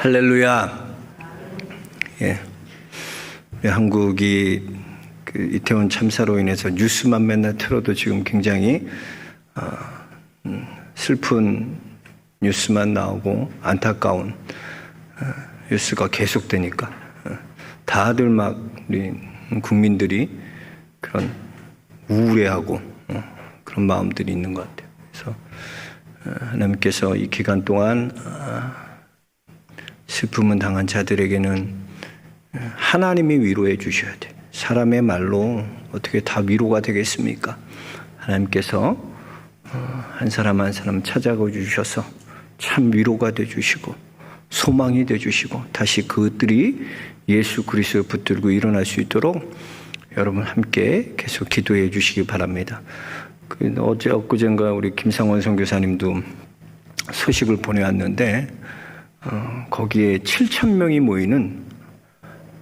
할렐루야. 예. 한국이 이태원 참사로 인해서 뉴스만 맨날 틀어도 지금 굉장히 슬픈 뉴스만 나오고 안타까운 뉴스가 계속되니까 다들 막 우리 국민들이 그런 우울해하고 그런 마음들이 있는 것 같아요. 그래서 하나님께서 이 기간 동안 슬픔을 당한 자들에게는 하나님이 위로해 주셔야 돼. 사람의 말로 어떻게 다 위로가 되겠습니까? 하나님께서 한 사람 한 사람 찾아가 주셔서 참 위로가 돼 주시고 소망이 돼 주시고 다시 그것들이 예수 그리스도를 붙들고 일어날 수 있도록 여러분 함께 계속 기도해 주시기 바랍니다. 어제 엊그젠가 우리 김상원 선교사님도 소식을 보내왔는데 거기에 7,000명이 모이는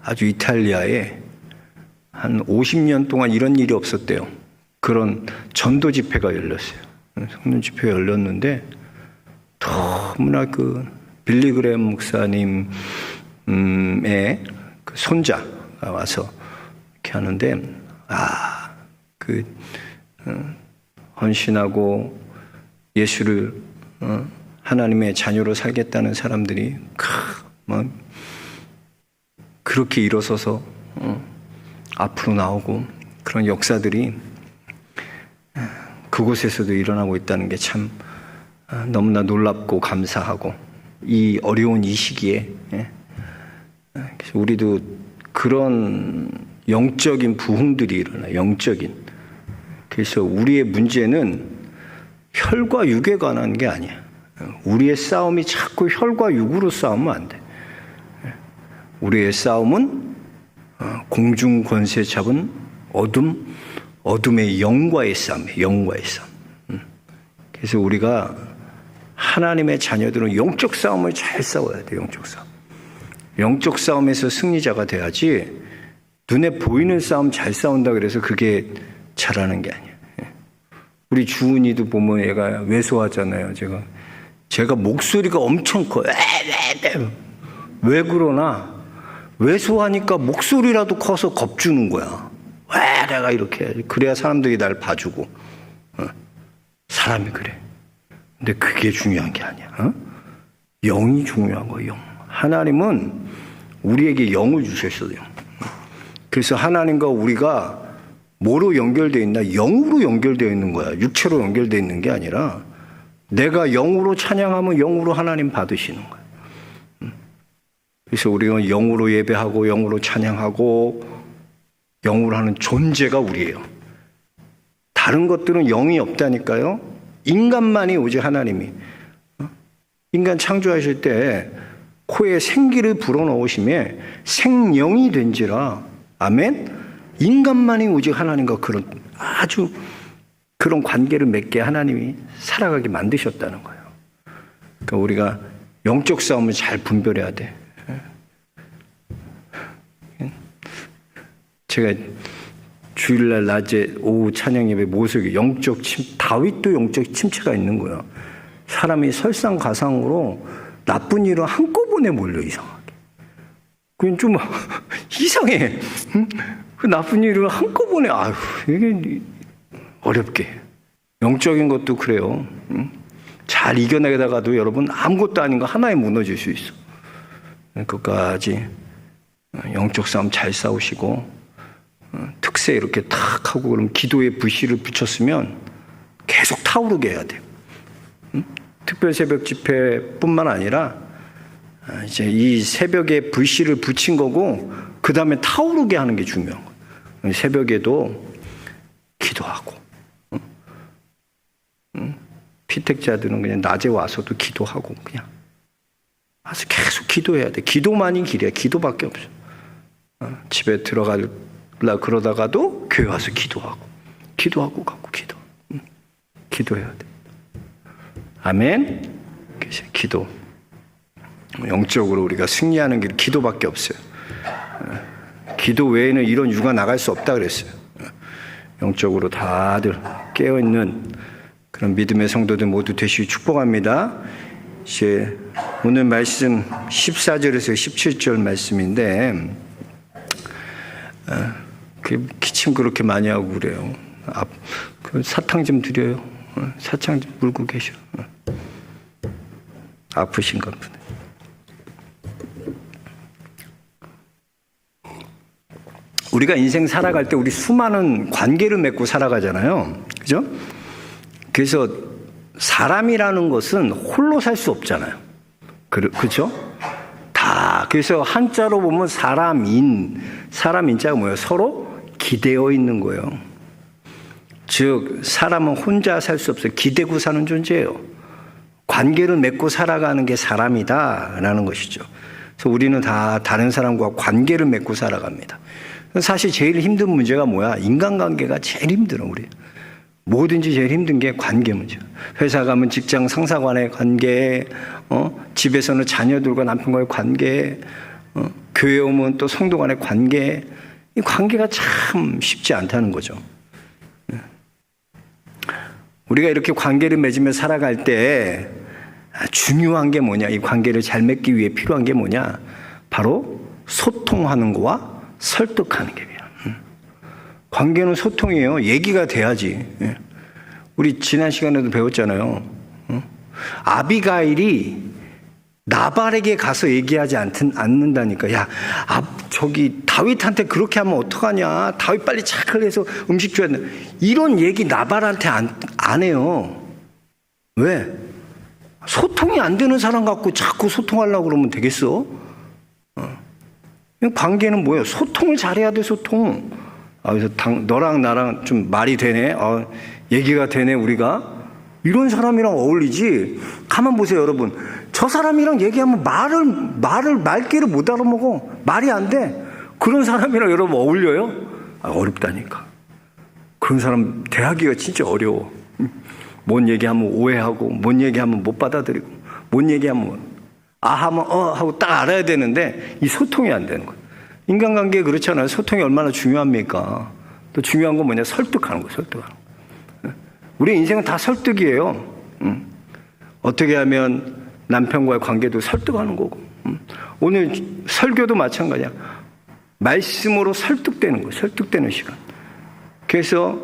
아주 이탈리아에 한 50년 동안 이런 일이 없었대요. 그런 전도 집회가 열렸어요. 성령 집회가 열렸는데 너무나 그 빌리 그레엄 목사님의 그 손자가 와서 이렇게 하는데 헌신하고 예수를 하나님의 자녀로 살겠다는 사람들이 막 그렇게 일어서서 앞으로 나오고 그런 역사들이 그곳에서도 일어나고 있다는 게 참 너무나 놀랍고 감사하고 이 어려운 이 시기에 그래서 우리도 그런 영적인 부흥들이 일어나 영적인 그래서 우리의 문제는 혈과 육에 관한 게 아니야. 우리의 싸움이 자꾸 혈과 육으로 싸우면 안 돼. 우리의 싸움은 공중 권세 잡은 어둠의 영과의 싸움이에요. 영과의 싸움. 그래서 우리가 하나님의 자녀들은 영적 싸움을 잘 싸워야 돼. 영적 싸움. 영적 싸움에서 승리자가 돼야지 눈에 보이는 싸움 잘 싸운다 그래서 그게 잘하는 게 아니야. 우리 주은이도 보면 얘가 왜소하잖아요. 제가 목소리가 엄청 커. 왜 그러나? 왜소하니까 목소리라도 커서 겁주는 거야. 왜 내가 이렇게 해야지. 그래야 사람들이 날 봐주고. 사람이 그래. 근데 그게 중요한 게 아니야. 영이 중요한 거야. 영. 하나님은 우리에게 영을 주셨어요. 그래서 하나님과 우리가 뭐로 연결되어 있나? 영으로 연결되어 있는 거야. 육체로 연결되어 있는 게 아니라 내가 영으로 찬양하면 영으로 하나님 받으시는 거야. 그래서 우리가 영으로 예배하고 영으로 찬양하고 영으로 하는 존재가 우리예요. 다른 것들은 영이 없다니까요. 인간만이 오직 하나님이. 인간 창조하실 때 코에 생기를 불어넣으심에 생령이 된지라. 아멘. 인간만이 오직 하나님과 아주 그런 관계를 맺게 하나님이 살아가게 만드셨다는 거예요. 그러니까 우리가 영적 싸움을 잘 분별해야 돼. 제가 주일날 낮에 오후 찬양 예배 모습이 다윗도 영적 침체가 있는 거야. 사람이 설상가상으로 나쁜 일은 한꺼번에 몰려 이상하게. 그건 좀 이상해. 그 나쁜 일을 한꺼번에 이게 어렵게. 영적인 것도 그래요. 잘 이겨내다가도 여러분 아무것도 아닌 거 하나에 무너질 수 있어. 끝까지 영적 싸움 잘 싸우시고 특세 이렇게 탁 하고 그럼 기도에 불씨를 붙였으면 계속 타오르게 해야 돼요. 특별 새벽 집회뿐만 아니라 이제 이 새벽에 불씨를 붙인 거고 그 다음에 타오르게 하는 게 중요한 거예요. 새벽에도 기도하고 피택자들은 그냥 낮에 와서도 기도하고 그냥 와서 계속 기도해야 돼. 기도만이 길이야. 기도밖에 없어. 집에 들어가려 그러다가도 교회 와서 기도하고 가고 기도해야 돼. 아멘. 그래서 기도. 영적으로 우리가 승리하는 길 기도밖에 없어요. 기도 외에는 이런 유가 나갈 수 없다 그랬어요. 영적으로 다들 깨어있는 그런 믿음의 성도들 모두 되시기 축복합니다. 이제 오늘 말씀 14절에서 17절 말씀인데 기침 그렇게 많이 하고 그래요. 그 사탕 좀 드려요. 사탕 좀 물고 계셔. 아프신가 보네. 우리가 인생 살아갈 때 우리 수많은 관계를 맺고 살아가잖아요. 그죠? 그래서 사람이라는 것은 홀로 살 수 없잖아요. 그렇죠? 다 그래서 한자로 보면 사람인자가 뭐예요? 서로 기대어 있는 거예요. 즉 사람은 혼자 살 수 없어요. 기대고 사는 존재예요. 관계를 맺고 살아가는 게 사람이다라는 것이죠. 그래서 우리는 다 다른 사람과 관계를 맺고 살아갑니다. 사실 제일 힘든 문제가 뭐야? 인간관계가 제일 힘들어. 우리 뭐든지 제일 힘든 게 관계 문제. 회사 가면 직장 상사 간의 관계, 집에서는 자녀들과 남편과의 관계, 교회 오면 또 성도 간의 관계. 이 관계가 참 쉽지 않다는 거죠. 우리가 이렇게 관계를 맺으며 살아갈 때 중요한 게 뭐냐? 이 관계를 잘 맺기 위해 필요한 게 뭐냐? 바로 소통하는 거와 설득하는 게 필요해요. 관계는 소통이에요. 얘기가 돼야지. 우리 지난 시간에도 배웠잖아요. 아비가일이 나발에게 가서 얘기하지 않는다니까. 야, 저기 다윗한테 그렇게 하면 어떡하냐? 다윗 빨리 착을 해서 음식 줘야 돼. 이런 얘기 나발한테 안 해요. 왜? 소통이 안 되는 사람 갖고 자꾸 소통하려고 그러면 되겠어? 관계는 뭐예요? 소통을 잘해야 돼, 소통. 그래서 너랑 나랑 좀 말이 되네. 얘기가 되네, 우리가. 이런 사람이랑 어울리지. 가만 보세요, 여러분. 저 사람이랑 얘기하면 말귀를 못 알아먹어. 말이 안 돼. 그런 사람이랑 여러분 어울려요? 어렵다니까. 그런 사람 대하기가 진짜 어려워. 뭔 얘기하면 오해하고, 뭔 얘기하면 못 받아들이고, 뭔 얘기하면 하면 하고 딱 알아야 되는데 이 소통이 안 되는 거예요. 인간관계 그렇잖아요. 소통이 얼마나 중요합니까? 또 중요한 건 뭐냐? 설득하는 거예요. 설득하는 거. 우리 인생은 다 설득이에요. 어떻게 하면 남편과의 관계도 설득하는 거고. 오늘 설교도 마찬가지야. 말씀으로 설득되는 거예요. 설득되는 시간. 그래서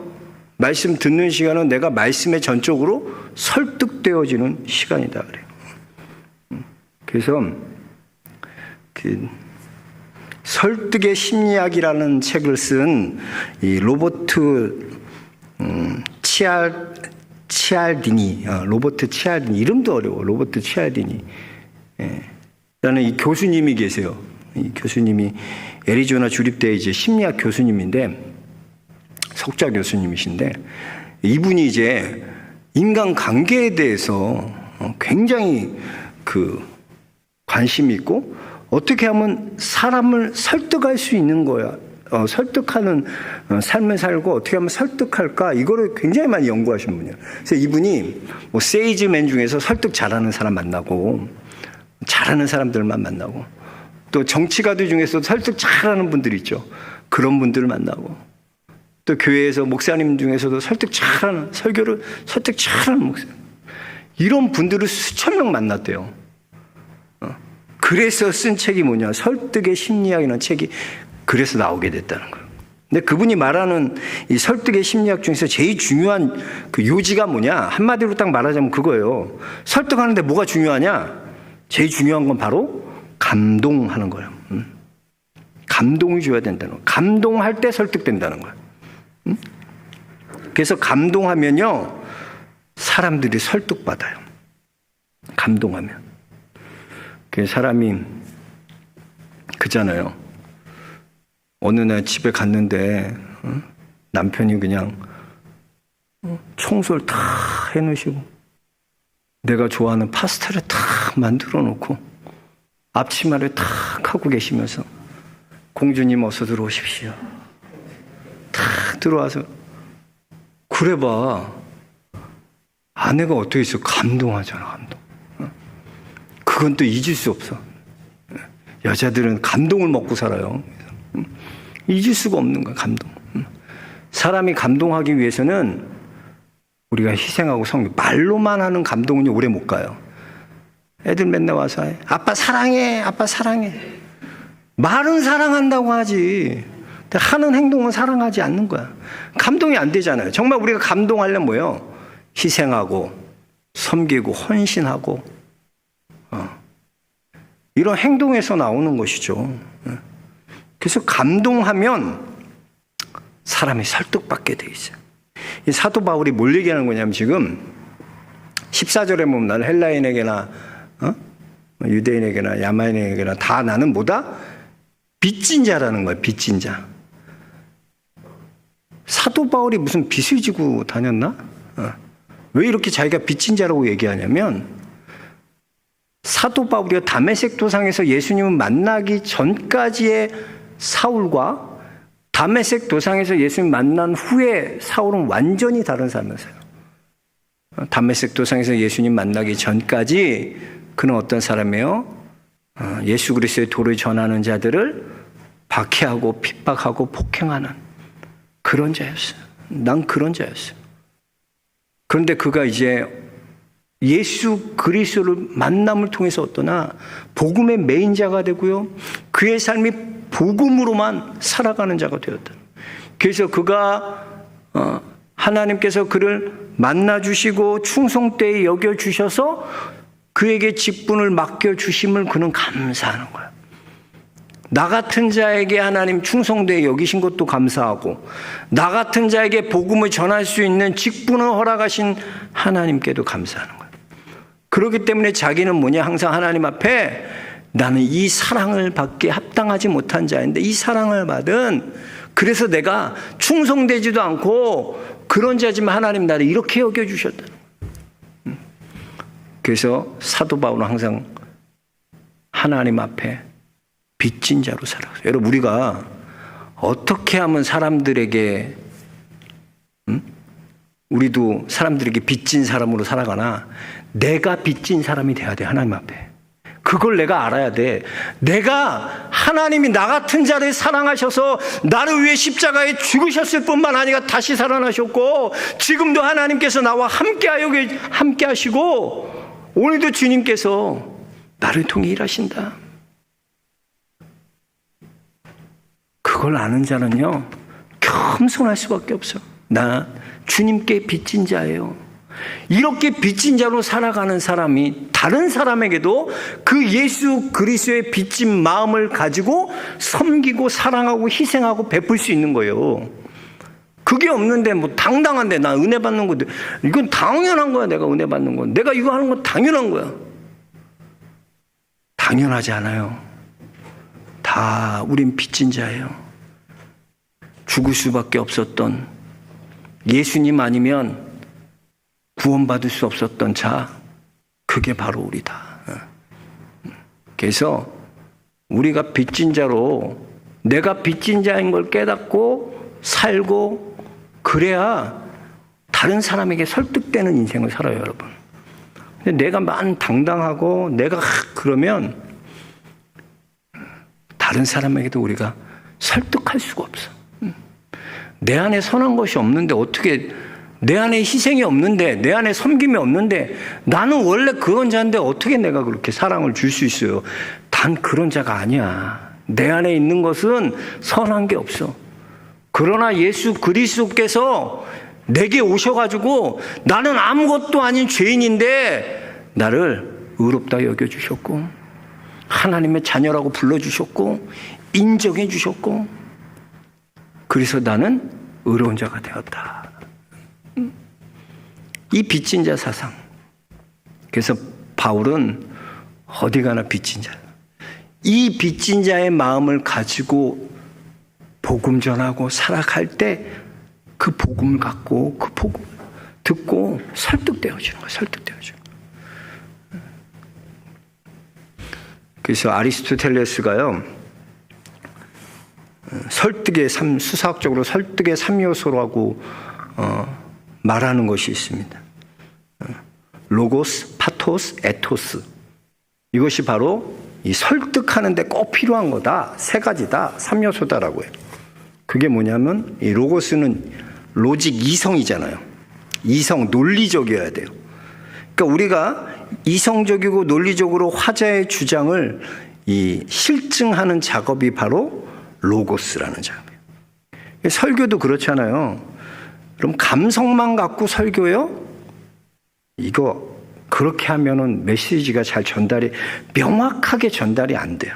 말씀 듣는 시간은 내가 말씀에 전적으로 설득되어지는 시간이다 그래요. 그래서 설득의 심리학이라는 책을 쓴 이 로버트 치알디니, 로버트 치알디니, 이름도 어려워. 로버트 치알디니. 라는 이 교수님이 계세요. 이 교수님이 애리조나 주립대 이제 심리학 교수님인데, 석좌 교수님이신데, 이분이 이제 인간 관계에 대해서 굉장히 관심이 있고, 어떻게 하면 사람을 설득할 수 있는 거야. 설득하는 삶을 살고 어떻게 하면 설득할까? 이거를 굉장히 많이 연구하신 분이에요. 그래서 이분이 세이지맨 중에서 설득 잘하는 사람 만나고, 잘하는 사람들만 만나고, 또 정치가들 중에서 설득 잘하는 분들 있죠. 그런 분들을 만나고, 또 교회에서 목사님 중에서도 설득 잘하는, 설득 잘하는 목사님. 이런 분들을 수천 명 만났대요. 그래서 쓴 책이 뭐냐? 설득의 심리학이라는 책이 그래서 나오게 됐다는 거예요. 근데 그분이 말하는 이 설득의 심리학 중에서 제일 중요한 그 요지가 뭐냐? 한마디로 딱 말하자면 그거예요. 설득하는데 뭐가 중요하냐? 제일 중요한 건 바로 감동하는 거예요. 감동을 줘야 된다는 거예요. 감동할 때 설득된다는 거예요. 그래서 감동하면요, 사람들이 설득받아요. 감동하면. 그 사람이 그잖아요. 어느 날 집에 갔는데 남편이 그냥 청소를 다 해놓으시고 내가 좋아하는 파스타를 다 만들어 놓고 앞치마를 탁 하고 계시면서 공주님 어서 들어오십시오. 탁 들어와서 그래 봐. 아내가 어떻게 있어? 감동하잖아, 감동. 그건 또 잊을 수 없어. 여자들은 감동을 먹고 살아요. 잊을 수가 없는 거야, 감동. 사람이 감동하기 위해서는 우리가 희생하고 말로만 하는 감동은 오래 못 가요. 애들 맨날 와서 아빠 사랑해, 아빠 사랑해. 말은 사랑한다고 하지 하는 행동은 사랑하지 않는 거야. 감동이 안 되잖아요. 정말 우리가 감동하려면 뭐예요? 희생하고 섬기고 헌신하고 이런 행동에서 나오는 것이죠. 그래서 감동하면 사람이 설득받게 돼 있어요. 이 사도 바울이 뭘 얘기하는 거냐면 지금 14절에 보면 나는 헬라인에게나 유대인에게나 야만인에게나 다 나는 뭐다? 빚진 자라는 거예요. 빚진 자. 사도 바울이 무슨 빚을 지고 다녔나? 왜 이렇게 자기가 빚진 자라고 얘기하냐면 사도 바울이 다메섹 도상에서 예수님을 만나기 전까지의 사울과 다메섹 도상에서 예수님 만난 후에 사울은 완전히 다른 사람이었어요. 다메섹 도상에서 예수님 만나기 전까지 그는 어떤 사람이에요? 예수 그리스도의 도를 전하는 자들을 박해하고 핍박하고 폭행하는 그런 자였어요. 난 그런 자였어요. 그런데 그가 이제 예수 그리스도를 만남을 통해서 어떠나 복음의 메인자가 되고요. 그의 삶이 복음으로만 살아가는 자가 되었다. 그래서 그가 하나님께서 그를 만나주시고 충성되이 여겨주셔서 그에게 직분을 맡겨주심을 그는 감사하는 거야. 나 같은 자에게 하나님 충성되이 여기신 것도 감사하고 나 같은 자에게 복음을 전할 수 있는 직분을 허락하신 하나님께도 감사하는 거야. 그렇기 때문에 자기는 뭐냐? 항상 하나님 앞에 나는 이 사랑을 받기에 합당하지 못한 자인데 이 사랑을 받은 그래서 내가 충성되지도 않고 그런 자지만 하나님 나를 이렇게 여겨주셨다는 거야. 그래서 사도 바울은 항상 하나님 앞에 빚진 자로 살아가요. 여러분 우리가 어떻게 하면 사람들에게 우리도 사람들에게 빚진 사람으로 살아가나 내가 빚진 사람이 돼야 돼. 하나님 앞에. 그걸 내가 알아야 돼. 내가 하나님이 나 같은 자를 사랑하셔서 나를 위해 십자가에 죽으셨을 뿐만 아니라 다시 살아나셨고 지금도 하나님께서 나와 함께 하시고 오늘도 주님께서 나를 통해 일하신다. 그걸 아는 자는요 겸손할 수밖에 없어. 나 주님께 빚진 자예요. 이렇게 빚진 자로 살아가는 사람이 다른 사람에게도 그 예수 그리스도의 빚진 마음을 가지고 섬기고 사랑하고 희생하고 베풀 수 있는 거예요. 그게 없는데 뭐 당당한데 나 은혜 받는 건데 이건 당연한 거야. 내가 은혜 받는 건 내가 이거 하는 건 당연한 거야. 당연하지 않아요. 다 우린 빚진 자예요. 죽을 수밖에 없었던 예수님 아니면 구원받을 수 없었던 자, 그게 바로 우리다. 그래서 우리가 빚진 자로 내가 빚진 자인 걸 깨닫고 살고 그래야 다른 사람에게 설득되는 인생을 살아요, 여러분. 근데 내가 당당하고 내가 그러면 다른 사람에게도 우리가 설득할 수가 없어. 내 안에 선한 것이 없는데 어떻게 내 안에 희생이 없는데 내 안에 섬김이 없는데 나는 원래 그런 자인데 어떻게 내가 그렇게 사랑을 줄 수 있어요? 단 그런 자가 아니야. 내 안에 있는 것은 선한 게 없어. 그러나 예수 그리스도께서 내게 오셔가지고 나는 아무것도 아닌 죄인인데 나를 의롭다 여겨주셨고 하나님의 자녀라고 불러주셨고 인정해 주셨고 그래서 나는 의로운 자가 되었다. 이 빚진 자 사상. 그래서 바울은 어디 가나 빚진 자. 이 빚진 자의 마음을 가지고 복음 전하고 살아갈 때 그 복음을 갖고 그 복음을 듣고 설득되어지는 거예요. 설득되어지는 거예요. 그래서 아리스토텔레스가요. 설득의 수사학적으로 설득의 3요소라고 말하는 것이 있습니다. 로고스, 파토스, 에토스. 이것이 바로 이 설득하는 데 꼭 필요한 거다. 세 가지다. 3요소다라고 해요. 그게 뭐냐면 이 로고스는 로직 이성이잖아요. 이성, 논리적이어야 돼요. 그러니까 우리가 이성적이고 논리적으로 화자의 주장을 실증하는 작업이 바로 로고스라는 작업이에요. 설교도 그렇잖아요. 그럼 감성만 갖고 설교요? 이거 그렇게 하면은 메시지가 잘 명확하게 전달이 안 돼요.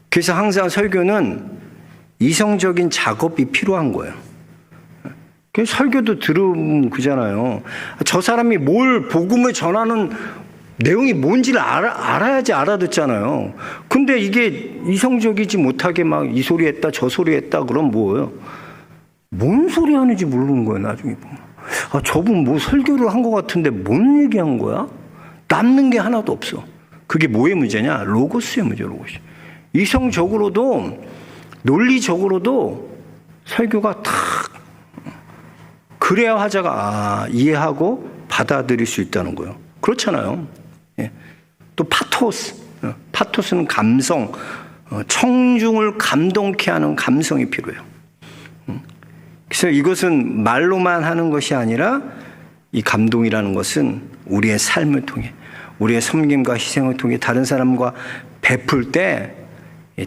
그래서 항상 설교는 이성적인 작업이 필요한 거예요. 설교도 들으면 그잖아요. 저 사람이 뭘 복음을 전하는 내용이 뭔지를 알아야지 알아듣잖아요. 근데 이게 이성적이지 못하게 막 이 소리 했다 저 소리 했다 그럼 뭐예요? 뭔 소리 하는지 모르는 거예요. 나중에 보면. 저분 뭐 설교를 한 것 같은데 뭔 얘기한 거야? 남는 게 하나도 없어. 그게 뭐의 문제냐? 로고스의 문제, 로고스. 이성적으로도 논리적으로도 설교가 탁 그래야 화자가 이해하고 받아들일 수 있다는 거예요. 그렇잖아요. 예. 또 파토스는 감성, 청중을 감동케 하는 감성이 필요해요. 그래서 이것은 말로만 하는 것이 아니라 이 감동이라는 것은 우리의 삶을 통해 우리의 섬김과 희생을 통해 다른 사람과 베풀 때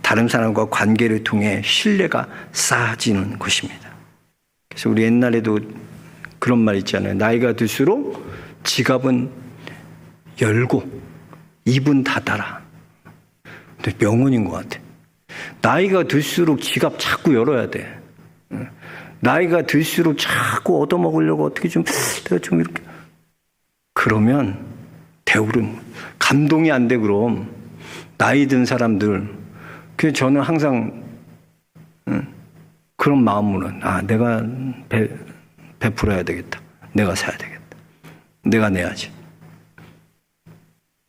다른 사람과 관계를 통해 신뢰가 쌓아지는 것입니다. 그래서 우리 옛날에도 그런 말 있잖아요. 나이가 들수록 지갑은 열고 입은 닫아라. 근데 명언인 것 같아. 나이가 들수록 지갑 자꾸 열어야 돼. 나이가 들수록 자꾸 얻어먹으려고 어떻게 내가 좀 이렇게. 그러면 대우름, 감동이 안 돼, 그럼. 나이 든 사람들. 그래서 저는 항상, 그런 마음으로는, 내가 베풀어야 되겠다. 내가 사야 되겠다. 내가 내야지.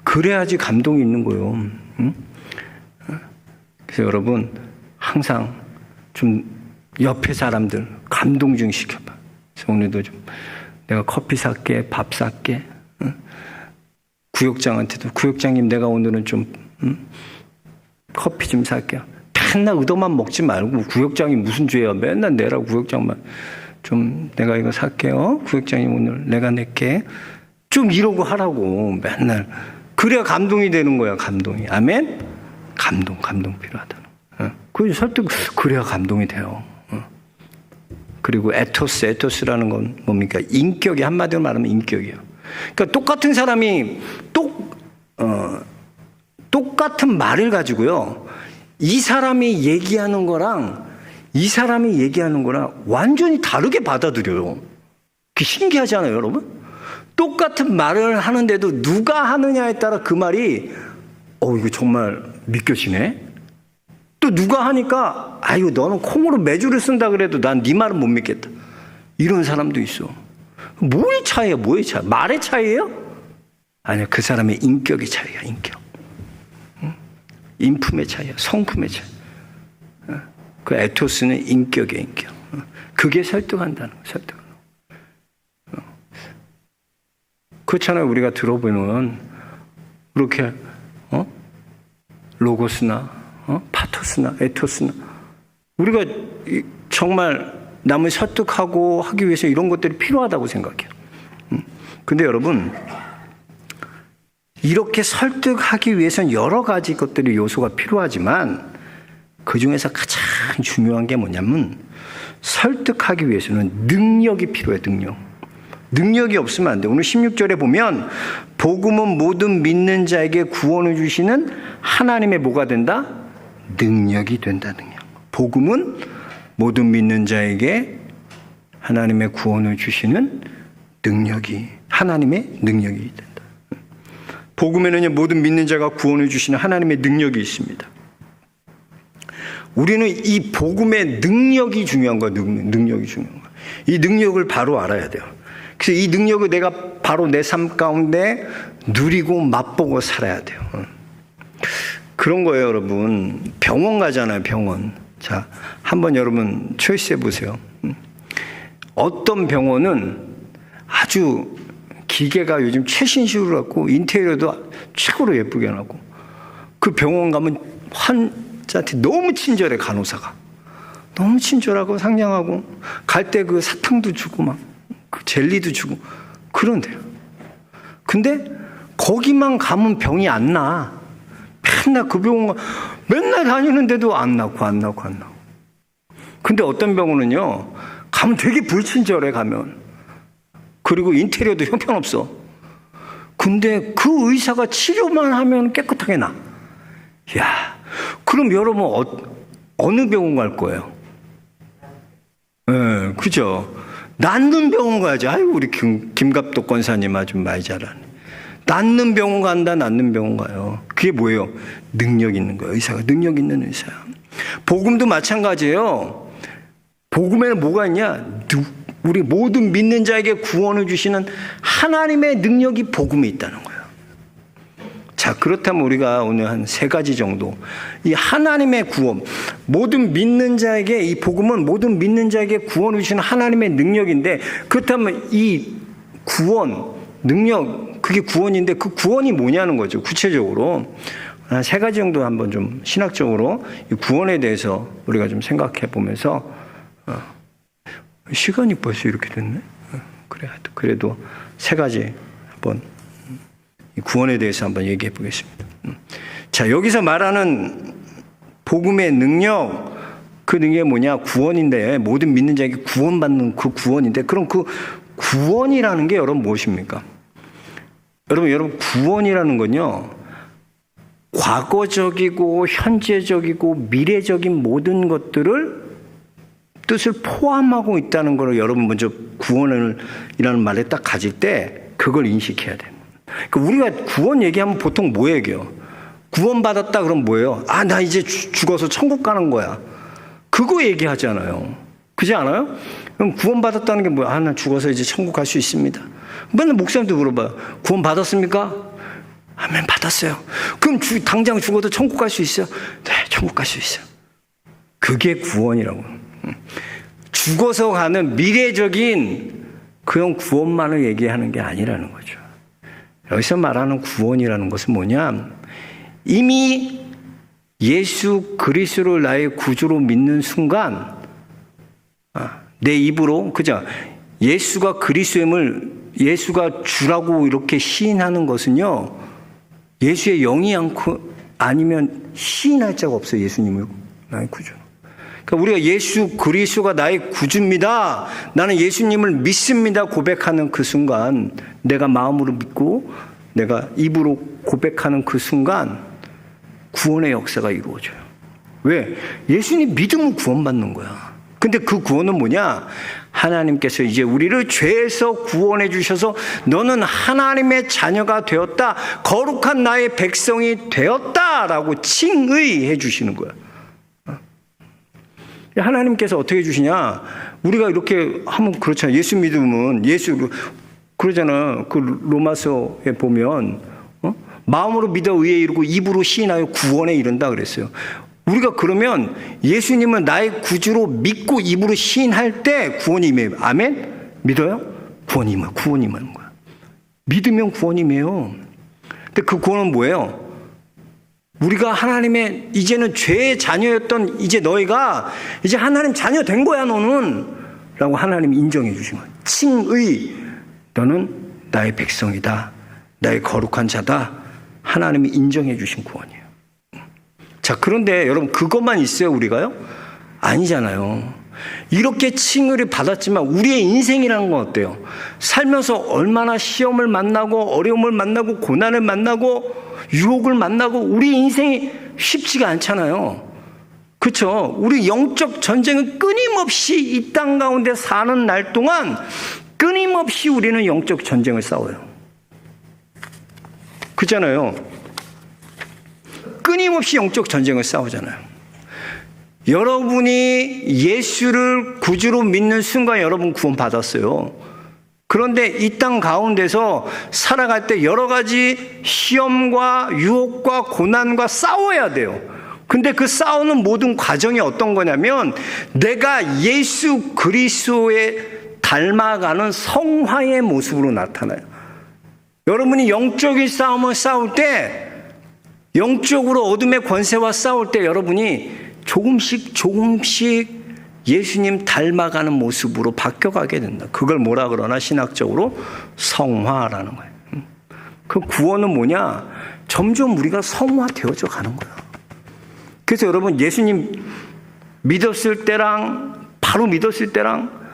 그래야지 감동이 있는 거예요. 응? 그래서 여러분, 항상 좀 옆에 사람들 감동 좀 시켜봐. 그래서 오늘도 좀 내가 커피 살게, 밥 살게. 응? 구역장한테도 구역장님 내가 오늘은 좀 커피 좀 살게요. 맨날 의도만 먹지 말고 구역장이 무슨 죄야. 맨날 내라고 구역장만. 좀 내가 이거 살게요. 구역장님 오늘 내가 낼게. 좀 이러고 하라고 맨날. 그래야 감동이 되는 거야. 감동이. 아멘? 감동 필요하다. 그 설득 그래야 감동이 돼요. 그리고 에토스라는 건 뭡니까? 인격이 한마디로 말하면 인격이에요. 그러니까 똑같은 사람이 똑같은 말을 가지고요. 이 사람이 얘기하는 거랑 이 사람이 얘기하는 거랑 완전히 다르게 받아들여요. 그게 신기하지 않아요, 여러분? 똑같은 말을 하는데도 누가 하느냐에 따라 그 말이 이거 정말 믿겨지네. 또 누가 하니까 아유 너는 콩으로 매주를 쓴다 그래도 난 네 말은 못 믿겠다. 이런 사람도 있어. 뭐의 차이야? 뭐의 차이? 말의 차이예요? 아니요, 그 사람의 인격의 차이야. 인격. 인품의 차이야. 성품의 차이. 그 에토스는 인격의 인격. 그게 설득한다는 거. 설득. 그렇잖아요. 우리가 들어보면 그렇게 로고스나 파토스나 에토스나 우리가 정말 남을 설득하고 하기 위해서 이런 것들이 필요하다고 생각해요. 근데 여러분 이렇게 설득하기 위해서는 여러 가지 것들이 요소가 필요하지만 그 중에서 가장 중요한 게 뭐냐면 설득하기 위해서는 능력이 필요해요. 능력이 없으면 안 돼. 오늘 16절에 보면 복음은 모든 믿는 자에게 구원을 주시는 하나님의 뭐가 된다? 능력이 된다. 능력. 복음은 모든 믿는 자에게 하나님의 구원을 주시는 하나님의 능력이 된다. 복음에는요, 모든 믿는 자가 구원을 주시는 하나님의 능력이 있습니다. 우리는 이 복음의 능력이 중요한 거야. 능력이 중요한 거야. 이 능력을 바로 알아야 돼요. 그래서 이 능력을 내가 바로 내 삶 가운데 누리고 맛보고 살아야 돼요. 그런 거예요, 여러분. 병원 가잖아요, 병원. 자, 한번 여러분 초이스해 보세요. 어떤 병원은 아주 기계가 요즘 최신식으로 갖고 인테리어도 최고로 예쁘게 해놨고 그 병원 가면 환자한테 너무 친절해. 간호사가 너무 친절하고 상냥하고 갈 때 그 사탕도 주고 막 그 젤리도 주고 그런데요. 근데 거기만 가면 병이 안 나. 맨날 그 병원 맨날 다니는데도 안 나고. 근데 어떤 병원은요, 가면 되게 불친절해, 가면. 그리고 인테리어도 형편없어. 근데 그 의사가 치료만 하면 깨끗하게 나. 야, 그럼 여러분 어느 병원 갈 거예요? 네, 그죠? 낫는 병원 가야지. 아유, 우리 김갑도 권사님 아주 많이 잘하네. 낫는 병원 간다, 낫는 병원 가요. 그게 뭐예요? 능력 있는 거예요. 의사가 능력 있는 의사야. 복음도 마찬가지예요. 복음에는 뭐가 있냐? 우리 모든 믿는 자에게 구원을 주시는 하나님의 능력이 복음에 있다는 거예요. 자, 그렇다면 우리가 오늘 한 3가지 정도, 이 하나님의 구원, 모든 믿는 자에게, 이 복음은 모든 믿는 자에게 구원을 주시는 하나님의 능력인데, 그렇다면 이 구원, 능력, 그게 구원인데 그 구원이 뭐냐는 거죠. 구체적으로 한 3가지 정도 한번 좀 신학적으로 이 구원에 대해서 우리가 좀 생각해 보면서, 시간이 벌써 이렇게 됐네. 그래도 3가지 한번 이 구원에 대해서 한번 얘기해 보겠습니다. 자, 여기서 말하는 복음의 능력, 그 능력이 뭐냐? 구원인데, 모든 믿는 자에게 구원받는 그 구원인데, 그럼 그 구원이라는 게 여러분 무엇입니까? 여러분 구원이라는 건요, 과거적이고 현재적이고 미래적인 모든 것들을 뜻을 포함하고 있다는 걸 여러분 먼저 구원이라는 말에 딱 가질 때 그걸 인식해야 돼요. 그러니까 우리가 구원 얘기하면 보통 뭐 얘기해요? 구원받았다 그럼 뭐예요? 아, 나 이제 죽어서 천국 가는 거야. 그거 얘기하잖아요. 그렇지 않아요? 그럼 구원받았다는 게 뭐야? 아, 나 죽어서 이제 천국 갈 수 있습니다. 맨날 목사님도 물어봐요. 구원 받았습니까? 아멘, 받았어요. 그럼 당장 죽어도 천국 갈 수 있어요? 네, 천국 갈 수 있어요. 그게 구원이라고. 죽어서 가는 미래적인 그런 구원만을 얘기하는 게 아니라는 거죠. 여기서 말하는 구원이라는 것은 뭐냐? 이미 예수 그리스도를 나의 구주로 믿는 순간, 내 입으로, 그죠? 예수가 그리스도임을, 예수가 주라고 이렇게 시인하는 것은요, 예수의 영이 아니면 시인할 자가 없어요. 예수님을 나의 구주. 그러니까 우리가 예수 그리스도가 나의 구주입니다, 나는 예수님을 믿습니다 고백하는 그 순간, 내가 마음으로 믿고 내가 입으로 고백하는 그 순간 구원의 역사가 이루어져요. 왜? 예수님 믿으면 구원받는 거야. 근데 그 구원은 뭐냐? 하나님께서 이제 우리를 죄에서 구원해 주셔서 너는 하나님의 자녀가 되었다, 거룩한 나의 백성이 되었다라고 칭의해 주시는 거야. 하나님께서 어떻게 해주시냐? 우리가 이렇게 하면 그렇잖아요. 예수 믿으면, 그러잖아. 그 로마서에 보면, 마음으로 믿어 의에 이르고 입으로 시인하여 구원에 이른다 그랬어요. 우리가 그러면 예수님은 나의 구주로 믿고 입으로 시인할 때 구원이 임해요. 아멘? 믿어요? 구원이 임하는 거야. 믿으면 구원이 임해요. 근데 그 구원은 뭐예요? 우리가 하나님의, 이제는 죄의 자녀였던 이제 너희가 이제 하나님 자녀 된 거야, 너는. 라고 하나님이 인정해 주신 거야. 칭의, 너는 나의 백성이다, 나의 거룩한 자다, 하나님이 인정해 주신 구원이에요. 자, 그런데 여러분 그것만 있어요, 우리가요? 아니잖아요. 이렇게 칭의를 받았지만 우리의 인생이라는 건 어때요? 살면서 얼마나 시험을 만나고 어려움을 만나고 고난을 만나고 유혹을 만나고 우리 인생이 쉽지가 않잖아요. 그렇죠? 우리 영적 전쟁은 끊임없이 이 땅 가운데 사는 날 동안 끊임없이 우리는 영적 전쟁을 싸워요. 그렇잖아요. 끊임없이 영적 전쟁을 싸우잖아요. 여러분이 예수를 구주로 믿는 순간 여러분 구원 받았어요. 그런데 이 땅 가운데서 살아갈 때 여러 가지 시험과 유혹과 고난과 싸워야 돼요. 근데 그 싸우는 모든 과정이 어떤 거냐면 내가 예수 그리스도에 닮아가는 성화의 모습으로 나타나요. 여러분이 영적인 싸움을 싸울 때, 영적으로 어둠의 권세와 싸울 때 여러분이 조금씩 예수님 닮아가는 모습으로 바뀌어가게 된다. 그걸 뭐라 그러나 신학적으로 성화라는 거예요. 그 구원은 뭐냐? 점점 우리가 성화되어져 가는 거야. 그래서 여러분 예수님 믿었을 때랑 바로 믿었을 때랑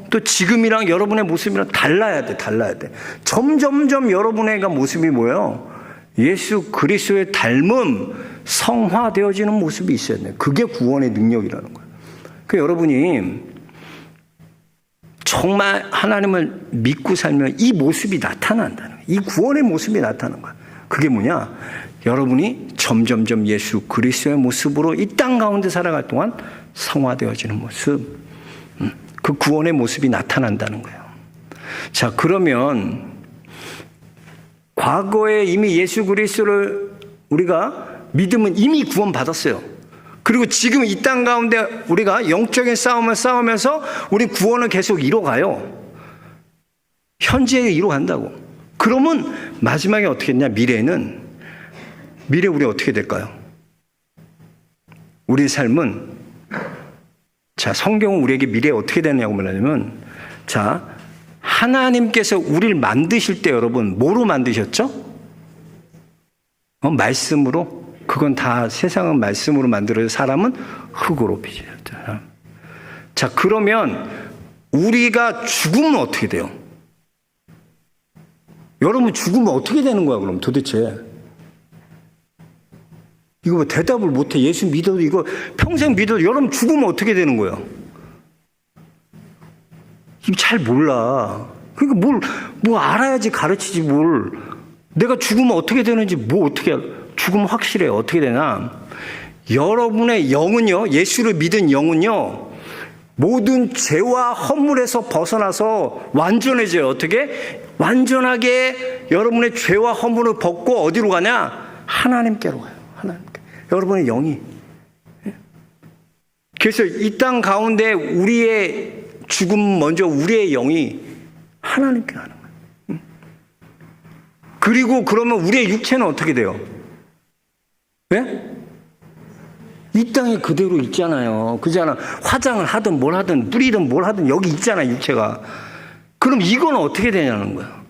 또 지금이랑 여러분의 모습이랑 달라야 돼. 점점점 여러분의 모습이 뭐예요? 예수 그리스도의 닮음, 성화되어지는 모습이 있어야 돼. 그게 구원의 능력이라는 거예요. 그 여러분이 정말 하나님을 믿고 살면 이 모습이 나타난다는 거예요. 이 구원의 모습이 나타나는 거예요. 그게 뭐냐? 여러분이 점점점 예수 그리스도의 모습으로 이 땅 가운데 살아갈 동안 성화되어지는 모습, 그 구원의 모습이 나타난다는 거예요. 자, 그러면 과거에 이미 예수 그리스도를 우리가 믿으면 이미 구원받았어요. 그리고 지금 이 땅 가운데 우리가 영적인 싸움을 싸우면서 우리 구원을 계속 이뤄가요. 현재에 이뤄간다고. 그러면 마지막에 어떻게 했냐? 미래 우리 어떻게 될까요? 우리의 삶은, 자, 성경은 우리에게 미래에 어떻게 되냐고 말하냐면, 자, 하나님께서 우리를 만드실 때 여러분 뭐로 만드셨죠? 말씀으로. 그건 다 세상은 말씀으로 만들어서 사람은 흙으로 빚어졌다. 자, 그러면 우리가 죽으면 어떻게 돼요? 여러분 죽으면 어떻게 되는 거야 그럼 도대체? 이거 뭐 대답을 못해. 예수 믿어도 이거 평생 믿어도 여러분 죽으면 어떻게 되는 거예요? 이거 잘 몰라. 그러니까 뭘 알아야지 가르치지 뭘. 내가 죽으면 어떻게 되는지 어떻게 죽으면 확실해요. 어떻게 되나? 여러분의 영은요, 예수를 믿은 영은요, 모든 죄와 허물에서 벗어나서 완전해져요. 어떻게? 완전하게 여러분의 죄와 허물을 벗고 어디로 가냐? 하나님께로 가요. 하나님께. 여러분의 영이. 그래서 이 땅 가운데 우리의 죽음 먼저 우리의 영이 하나님께 가는 거예요. 그리고 그러면 우리의 육체는 어떻게 돼요? 예? 이 땅에 그대로 있잖아요. 그잖아. 화장을 하든 뭘 하든 뿌리든 뭘 하든 여기 있잖아, 육체가. 그럼 이건 어떻게 되냐는 거야.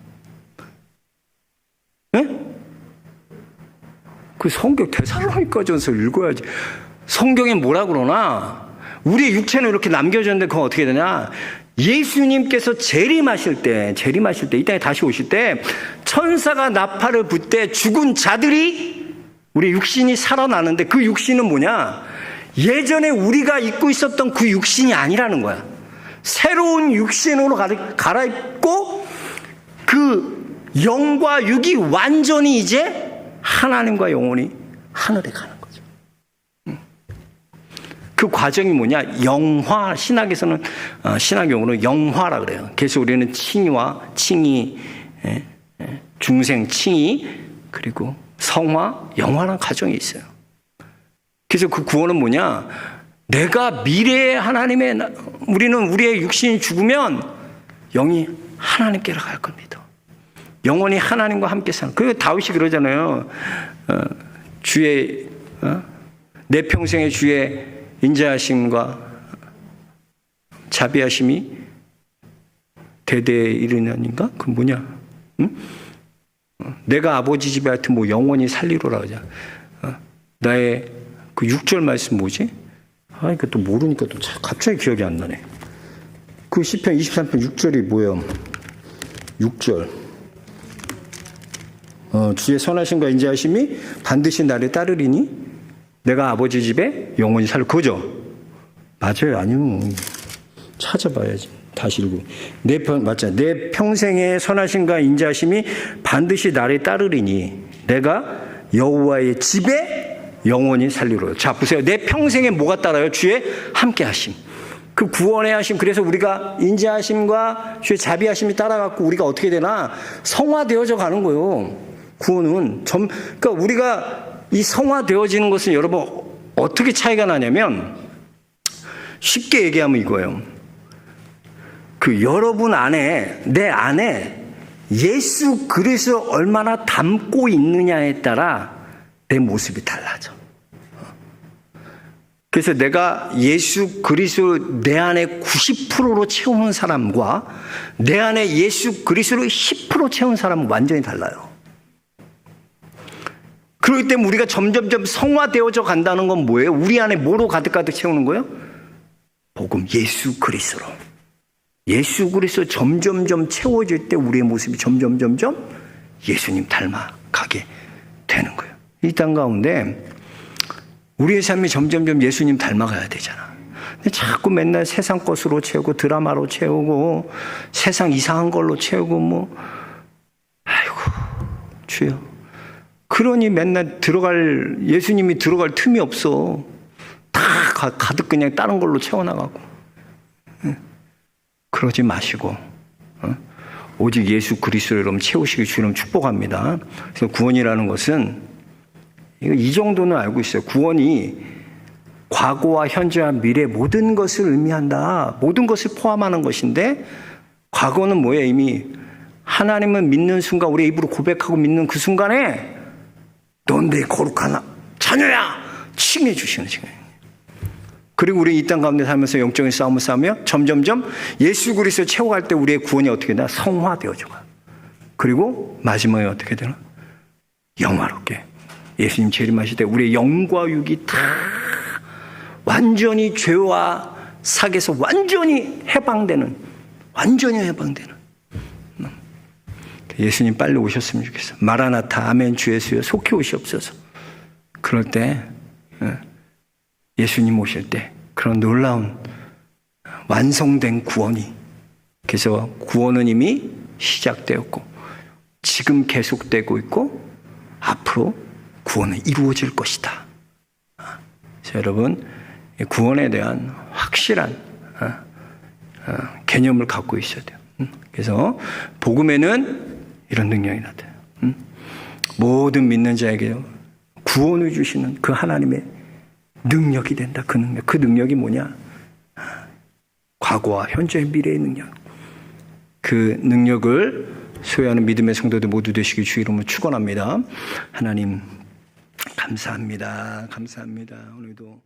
예? 그 성경 데살로니가전서 읽어야지. 성경에 뭐라 그러나? 우리의 육체는 이렇게 남겨졌는데 그건 어떻게 되냐? 예수님께서 재림하실 때 이 땅에 다시 오실 때 천사가 나팔을 불 때 죽은 자들이 우리 육신이 살아나는데 그 육신은 뭐냐? 예전에 우리가 입고 있었던 그 육신이 아니라는 거야. 새로운 육신으로 갈아입고 그 영과 육이 완전히 이제 하나님과 영원히 하늘에 가는 거죠. 그 과정이 뭐냐? 영화, 신학에서는, 신학용어로 영화라 그래요. 그래서 우리는 칭의와 칭의, 중생 칭의, 그리고 성화, 영화라는 과정이 있어요. 그래서 그 구원은 뭐냐? 내가 미래에 우리는 우리의 육신이 죽으면 영이 하나님께로 갈 겁니다. 영원히 하나님과 함께 사는. 그리고 다윗이 그러잖아요. 내 평생의 주의 인자하심과 자비하심이 대대에 이르느니까? 그 뭐냐? 응? 내가 아버지 집에 하여튼 영원히 살리로라 그러자. 나의 그 6절 말씀 뭐지? 이거 또 모르니까 또 갑자기 기억이 안 나네. 그 시편 23편 6절이 뭐예요? 6절. 주의 선하심과 인자하심이 반드시 나를 따르리니 내가 아버지 집에 영원히 살. 그죠? 맞아요? 아니요. 찾아봐야지. 다시 읽고. 맞잖아. 내 평생의 선하심과 인자하심이 반드시 나를 따르리니 내가 여호와의 집에 영원히 살리로다. 자, 보세요. 내 평생에 뭐가 따라요? 주의 함께 하심. 그 구원의 하심. 그래서 우리가 인자하심과 주의 자비하심이 따라갖고 우리가 어떻게 되나? 성화되어져 가는 거예요. 구원은. 그러니까 우리가 이 성화되어지는 것은 여러분 어떻게 차이가 나냐면 쉽게 얘기하면 이거예요. 그 여러분 안에, 내 안에 예수 그리스도를 얼마나 담고 있느냐에 따라 내 모습이 달라져. 그래서 내가 예수 그리스도 내 안에 90%로 채우는 사람과 내 안에 예수 그리스도를 10% 채우는 사람은 완전히 달라요. 그렇기 때문에 우리가 점점점 성화되어져 간다는 건 뭐예요? 우리 안에 뭐로 가득가득 채우는 거예요? 복음, 예수 그리스도로. 예수 그리스도 점점점 채워질 때 우리의 모습이 점점점점 예수님 닮아가게 되는 거예요. 이 땅 가운데 우리의 삶이 점점점 예수님 닮아가야 되잖아. 근데 자꾸 맨날 세상 것으로 채우고 드라마로 채우고 세상 이상한 걸로 채우고 아이고 주여. 그러니 맨날 예수님이 들어갈 틈이 없어. 다 가득 그냥 다른 걸로 채워나가고. 그러지 마시고 오직 예수 그리스도로 여러분 채우시길 주님 축복합니다. 그래서 구원이라는 것은 이 정도는 알고 있어요. 구원이 과거와 현재와 미래 모든 것을 의미한다. 모든 것을 포함하는 것인데 과거는 뭐예요? 이미 하나님을 믿는 순간 우리 입으로 고백하고 믿는 그 순간에 넌 내 거룩한 자녀야! 칭해 주시는 시간이에요. 그리고 우리 이 땅 가운데 살면서 영적인 싸움을 싸우며 점점점 예수 그리스도 채워갈 때 우리의 구원이 어떻게 되나? 성화되어져 가요. 그리고 마지막에 어떻게 되나? 영화롭게. 예수님 재림하실 때 우리의 영과 육이 다 완전히 죄와 사기에서 완전히 해방되는 예수님 빨리 오셨으면 좋겠어. 마라나타 아멘 주 예수여 속히 오시옵소서. 그럴 때 예수님 오실 때 그런 놀라운 완성된 구원이, 그래서 구원은 이미 시작되었고 지금 계속되고 있고 앞으로 구원은 이루어질 것이다. 그래서 여러분 구원에 대한 확실한 개념을 갖고 있어야 돼요. 그래서 복음에는 이런 능력이 나타나요. 모든 믿는 자에게 구원을 주시는 그 하나님의 능력이 된다. 그 능력이 뭐냐? 과거와 현재 미래의 능력. 그 능력을 소유하는 믿음의 성도들 모두 되시길 주 이름으로 축원합니다. 하나님 감사합니다. 오늘도